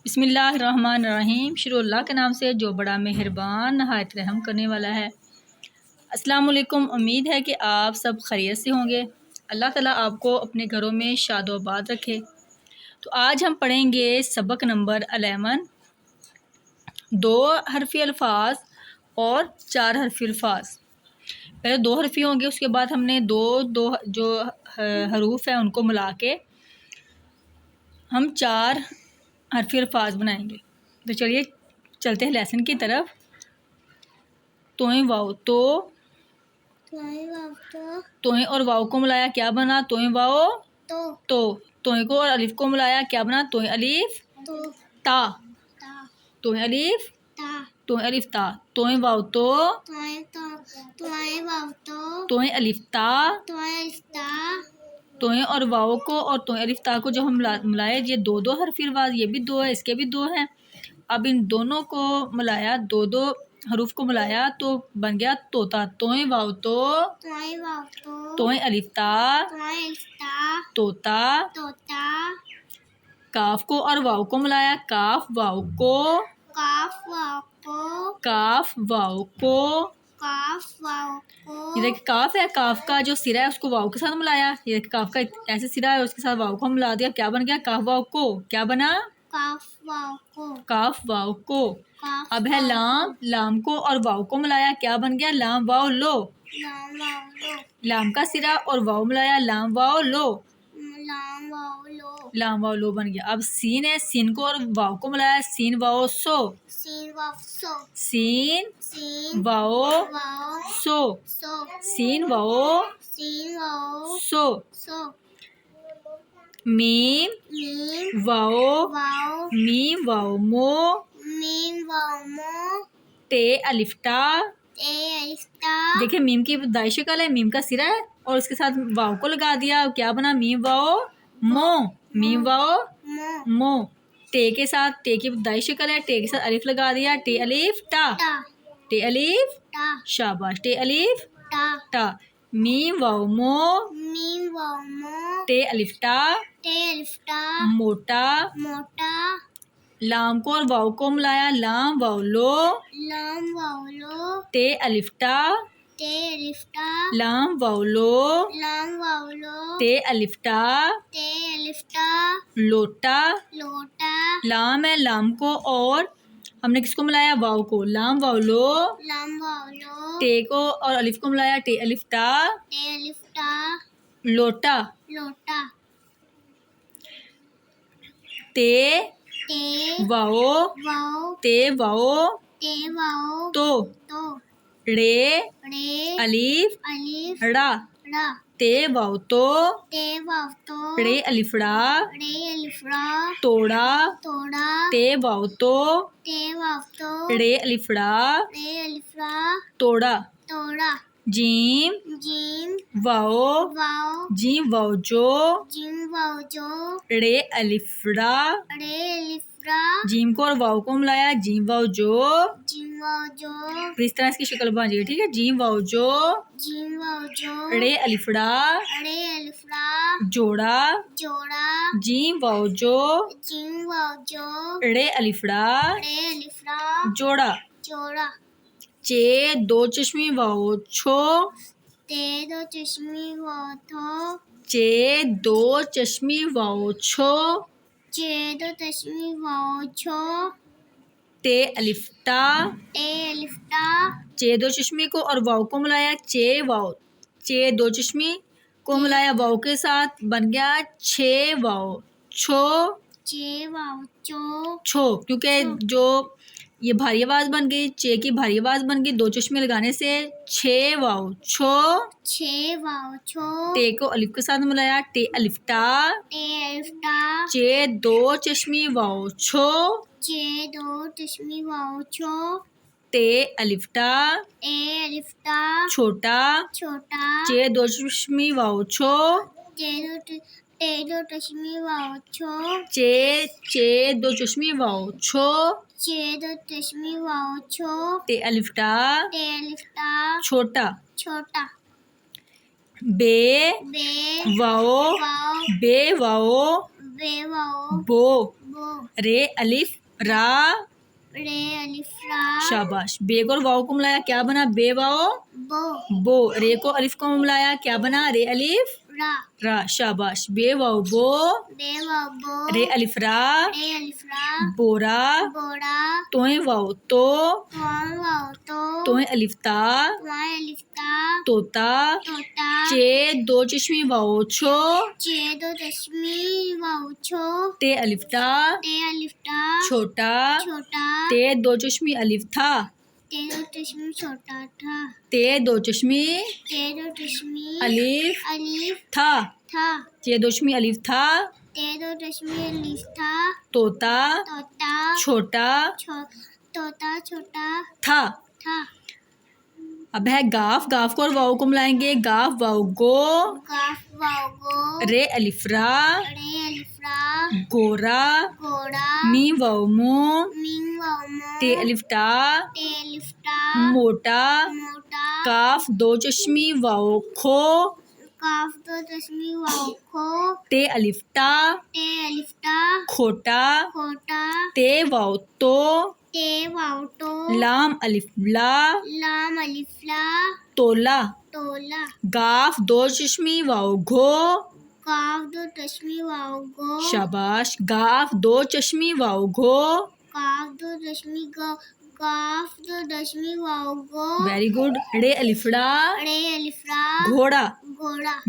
बिस्मिल्लाहिर्रहमानिर्रहीम। शुरू अल्लाह के नाम से जो बड़ा मेहरबान नहायत रहम करने वाला है। अस्सलाम वालेकुम। उम्मीद है कि आप सब खैरियत से होंगे। अल्लाह ताला आपको अपने घरों में शादोबाद रखे। तो आज हम पढ़ेंगे सबक नंबर 11, 2 हरफी अल्फाज और 4 हरफी अल्फाज। पहले 2 हरफी होंगे, उसके बाद हमने दो जो हरूफ हैं उनको मिला के हम 4 हरफी अल्फाज बनाएंगे। तो चलिए चलते हैं लेसन की तरफ। तोएं वाव तोएं और वाव को मिलाया क्या बना? तोएं वाव तो। तोएं को और अलिफ को मिलाया क्या बना? तोएं अलिफ ता। तोएं अलिफ तोएं अलिफ ता। तोएं वाव तो तोएं अलिफ ता। तोएं और वाव को और तोएं अलिफ ता को जो हम मिलाए, ये 2 हरफी अल्फाज, ये भी 2 है, इसके भी 2 हैं। अब इन दोनों को मिलाया, 2 हरूफ को मिलाया तो बन गया तोता। तोएं वाव तो तोएं अलिफ ता तोता। काफ को और वाव को मिलाया, काफ वाव को काफ वाव को। ये देखिए काफ है, काफ का जो सिरा है उसको वाव के साथ मिलाया। ये काफ का ऐसे सिरा है, उसके साथ वाव को मिला दिया, क्या बन गया? काफ वाव को। क्या बना? काफ वाव को। अब है लाम। लाम को और वाव को मिलाया, क्या बन गया? लाम वाव लो। लाम का सिरा और वाव मिलाया, लाम वाव लो। लाम वाव लो बन गया। अब सीन है, सीन को और वाव को मिलाया, सीन वाव सो। सीन वाव सो। सीन वाव सो। मीम वाव मीम वाव मो। टे अलिफ टा। देखिए मीम की दाई शक्ल है, मीम का सिरा है और उसके साथ वाव को लगा दिया, क्या बना? मीम वाव मो। मीम वाव मो। टे के साथ, टे की दाई शक्ल है, टे के साथ अलिफ लगा दिया, टे अलिफ टा। टे अलिफ शाबाश, टे अलिफ टा। मीम वाव मो टे अलिफ टा मोटा। लाम को और वाव को मिलाया, लाम वाव लो। टे अलिफ टा लाम वाव लो। टे अलिफ टा लोटा। लाम है, लाम को और हमने किसको मिलाया? वाव को। लाम वाव लो। टे को और अलिफ को मिलाया, टे अलिफ टा लोटा। ते वाव तो। रे अलिफ ड़ा। ते वाव तो रे अलिफ ड़ा तोड़ा। ते वाव तो रे अलिफ ड़ा तोड़ा। जीम वाव जो। रे अलिफ ड़ा। जीम को और वाव को मिलाया, जीम वाव जो। फिर इस तरह इसकी शक्ल बन जाएगी, ठीक है। जीम वाव जो रे अलिफ ड़ा जोड़ा। जीम वाव जो रे अलिफ ड़ा जोड़ा। चे 2 चश्मी वाव छो। चे 2 चश्मी वाव छो। टे अलिफ टा। चे 2 चश्मी को और वाव को मिलाया, चे वाव। चे 2 चश्मी को मिलाया वाव के साथ, बन गया छे वाव छो। क्योंकि जो ये भारी आवाज बन गई, चे की भारी आवाज बन गई 2 चश्मे लगाने से। छे वाव छो। टे को अलिफ के साथ मिलाया, टे अलिफ टा। चे 2 चश्मी वाव छो। टे अलिफ टा छोटा। चे 2 चश्मी वाव छो। चे 2 चश्मी वाव छो। टे अलिफ टा छोटा। बे वाव बो। रे अलिफ रा, रे अलिफ रा, शाबाश। बे को और वाओ को मिलाया क्या बना, बे वाओ बो। रे को अलिफ को मिलाया क्या बना, रे अलिफ रा, शाबाश। बे वाओ बो, रे अलिफ रा, बोरा, तोए वाओ तो, तोए अलिफ ता, तोता, चे दो चश्मी वाओ छो, ते अलिफ ता, छोटा, ते दो चश्मी अलिफ था, छोटा था, ते दो चश्मी अलिफ था, ते दो चश्मी अलिफ था, तोता छोटा था। अब है गाफ, गाफ को और वाओ को मिलाएंगे, गाफ वाओ गो, रे अलिफ रा, गोरा, मी वाओ मो, ते अलिफ टा, मोटा, काफ दो चश्मी वाओ खो, ते अलिफ टा, खोटा, ते वाओ तो, लाम अलिफ ला, तोला, गाफ दो चश्मी वाओ घो, शाबाश। गाफ दो चश्मी वाओ घो, वेरी गुड। रे अलिफड़ा, घोड़ा,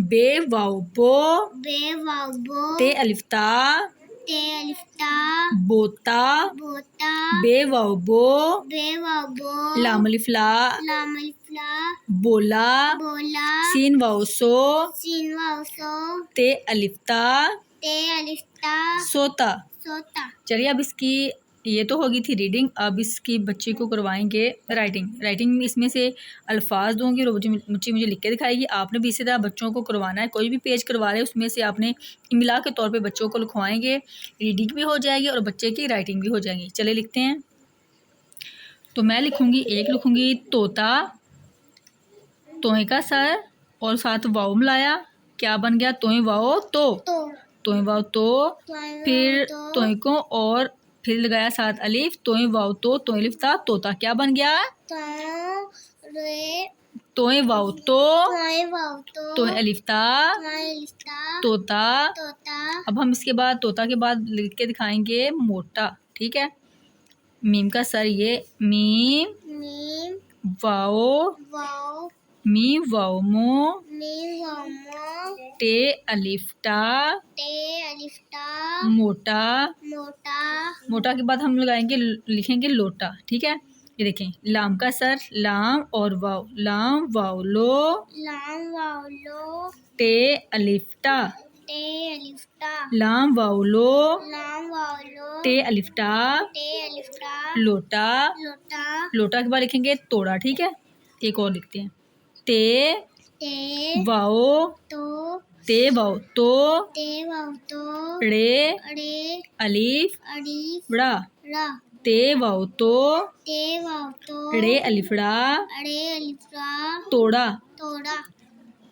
बे वाओ बो, ते अलिफ्ता, बोता, बे वाओ बो, लाम अलिफला, बोला, सीन वाओ सो, ते अलिफ्ता, सोता। चलिए अब इसकी ये तो होगी थी रीडिंग, अब इसकी बच्चे को करवाएंगे राइटिंग। राइटिंग में इसमें से अल्फाज दूंगी और मुझे लिख के दिखाएगी। आपने भी इसी तरह बच्चों को करवाना है, कोई भी पेज करवा रहे हैं उसमें से आपने इमला के तौर पे बच्चों को लिखवाएंगे, रीडिंग भी हो जाएगी और बच्चे की राइटिंग भी हो जाएगी। चले लिखते हैं। तो मैं लिखूँगी, एक लिखूँगी तोता, तोए का सर और साथ वाओ मिलाया, क्या बन गया, तोए वाओ तो, तोए वाओ तो, फिर तोए को और फिर लगाया साथ अलिफ, तोए वाओ तो, तोए अलिफ था, तोता, क्या बन गया, तोए वाओ तो, तोए अलिफ था, तोता। अब हम इसके बाद तोता के बाद लिख के दिखाएंगे मोटा, ठीक है। मीम का सर ये, मीम वाओ, मी वाओ मो, टे अलिफ टा, मोटा, मोटा के बाद हम लगाएंगे लिखेंगे लोटा, ठीक है। ये देखें, लाम का सर, लाम और वाओ, लाम वाओ लो, टे अलिफ टा, लाम वाओ लो, टे अलिफ टा, लोटा, लोटा के बाद लिखेंगे तोड़ा, ठीक है। एक और लिखते हैं, ते वाओ, ते वाओ तो, रे अलिफ बड़ा, ते वाओ तो, रे अलिफड़ा, तोड़ा,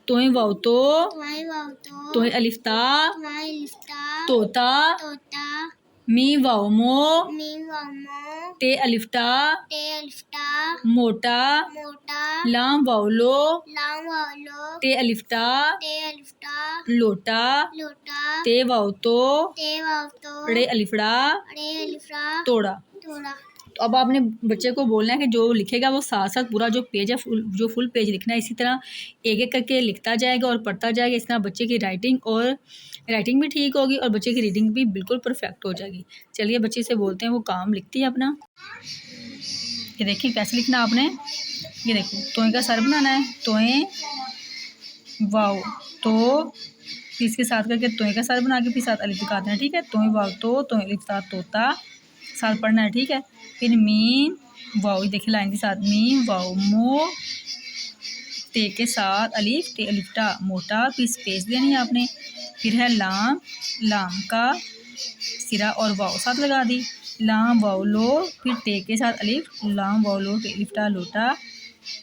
तोए वाओ तो, तोए अलिफ्ता, तोता, मी वाओ मो, टे अलिफ्टा, मोटा, लाम वाओ लो, टे अलिफ्टा, लोटा, ते वाओ तो, रे अलिफड़ा, तोड़ा। तो अब आपने बच्चे को बोलना है कि जो लिखेगा वो साथ साथ पूरा जो पेज है जो फुल पेज लिखना है, इसी तरह एक एक करके लिखता जाएगा और पढ़ता जाएगा। इस तरह बच्चे की राइटिंग भी ठीक होगी और बच्चे की रीडिंग भी बिल्कुल परफेक्ट हो जाएगी। चलिए बच्चे से बोलते हैं, वो काम लिखती है अपना। ये देखिए कैसे लिखना आपने, ये देखो तोए का सर बनाना है, तोए वाओ तो, फिर इसके साथ करके तोए का सर बना के फिर साथ अलिफ लगा देना, ठीक है। तोए वाओ तो, तोए अलिफ साथ तोता साथ पढ़ना है, ठीक है। फिर मीम वाओ, देखिए लाइन के साथ, मीम वाओ मो, ते के साथ अलिफ, ते अलिफ्टा मोटा, फिर स्पेस देनी है आपने। फिर है लाम, लाम का सिरा और वाओ साथ लगा दी, लाम वाओ लो, फिर ते के साथ अलिफ, लाम वाओ लो, ते अलिफ्टा लोटा,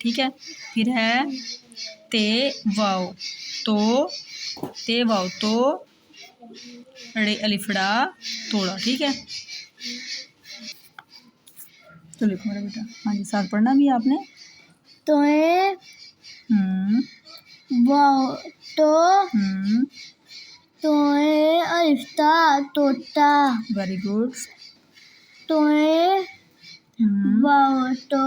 ठीक है। फिर है ते वाओ तो, ते वाओ तो, रे अलिफड़ा तोड़ा। ठीक है, तो लिखो मेरा बेटा। हाँ जी, साथ पढ़ना भी है आपने। तोए वाव तो तोए अलिफ्ता तोता। Very good. तोए वाव तो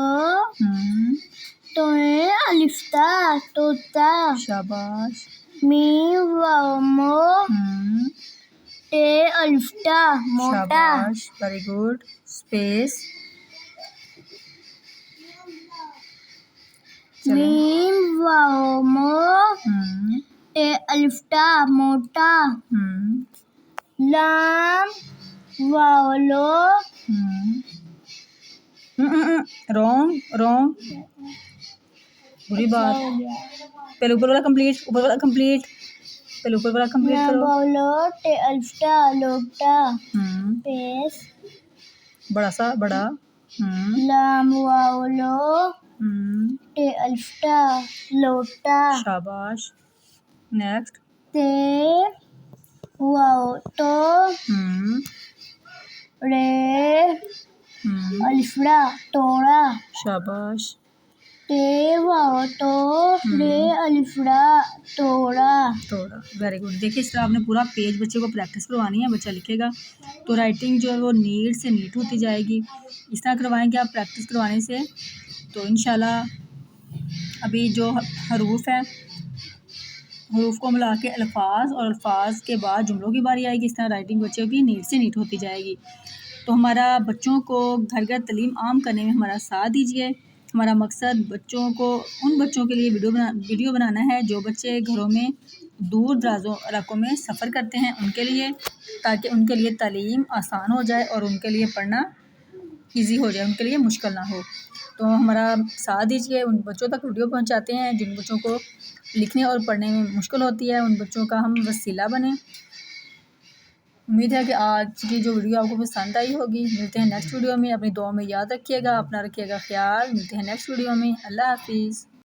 तोए अलिफ्ता तोता। शाबाश। मीम वाव मो टे अलिफ्ता मोटा। शाबाश, वेरी गुड। स्पेस। मीम वाव मो टे अलिफ्ता मोटा। लाम वाव लो रॉन्ग रॉन्ग, बुरी बात। पहले ऊपर वाला कंप्लीट, ऊपर वाला कंप्लीट, पहले ऊपर वाला कंप्लीट लाम करो। वाव लो टे अलिफ्ता लोटा। पेस बड़ा सा बड़ा। लाम वाव लो टे अलिफ्ता लोटा। शाबाश। नेक्स्ट। ते वाव तो रे अलिफ्ता तोड़ा। शाबाश। ते वाव तो रे अलिफ्ता तोड़ा। तोड़ा, वेरी गुड। देखिए, इस तरह आपने पूरा पेज बच्चे को प्रैक्टिस करवानी है, बच्चा लिखेगा तो राइटिंग जो है वो नीट से नीट होती जाएगी। इस तरह करवाएंगे आप प्रैक्टिस करवाने से, तो इंशाल्लाह अभी जो हरूफ है, हरूफ को मिला के अल्फाज, और अल्फाज के बाद जुमलों की बारी आएगी। इस तरह राइटिंग बच्चों की नीट से नीट होती जाएगी। तो हमारा बच्चों को घर घर तालीम आम करने में हमारा साथ दीजिए। हमारा मकसद बच्चों को, उन बच्चों के लिए वीडियो बनाना है जो बच्चे घरों में दूर दराजों इलाकों में सफ़र करते हैं, उनके लिए, ताकि उनके लिए तालीम आसान हो जाए और उनके लिए पढ़ना इजी हो जाए, उनके लिए मुश्किल ना हो। तो हमारा साथ दीजिए, उन बच्चों तक वीडियो पहुंचाते हैं जिन बच्चों को लिखने और पढ़ने में मुश्किल होती है, उन बच्चों का हम वसीला बने। उम्मीद है कि आज की जो वीडियो आपको पसंद आई होगी। मिलते हैं नेक्स्ट वीडियो में। अपनी दुआ में याद रखिएगा, अपना रखिएगा ख्याल। मिलते हैं नेक्स्ट वीडियो में। अल्लाह हाफिज़।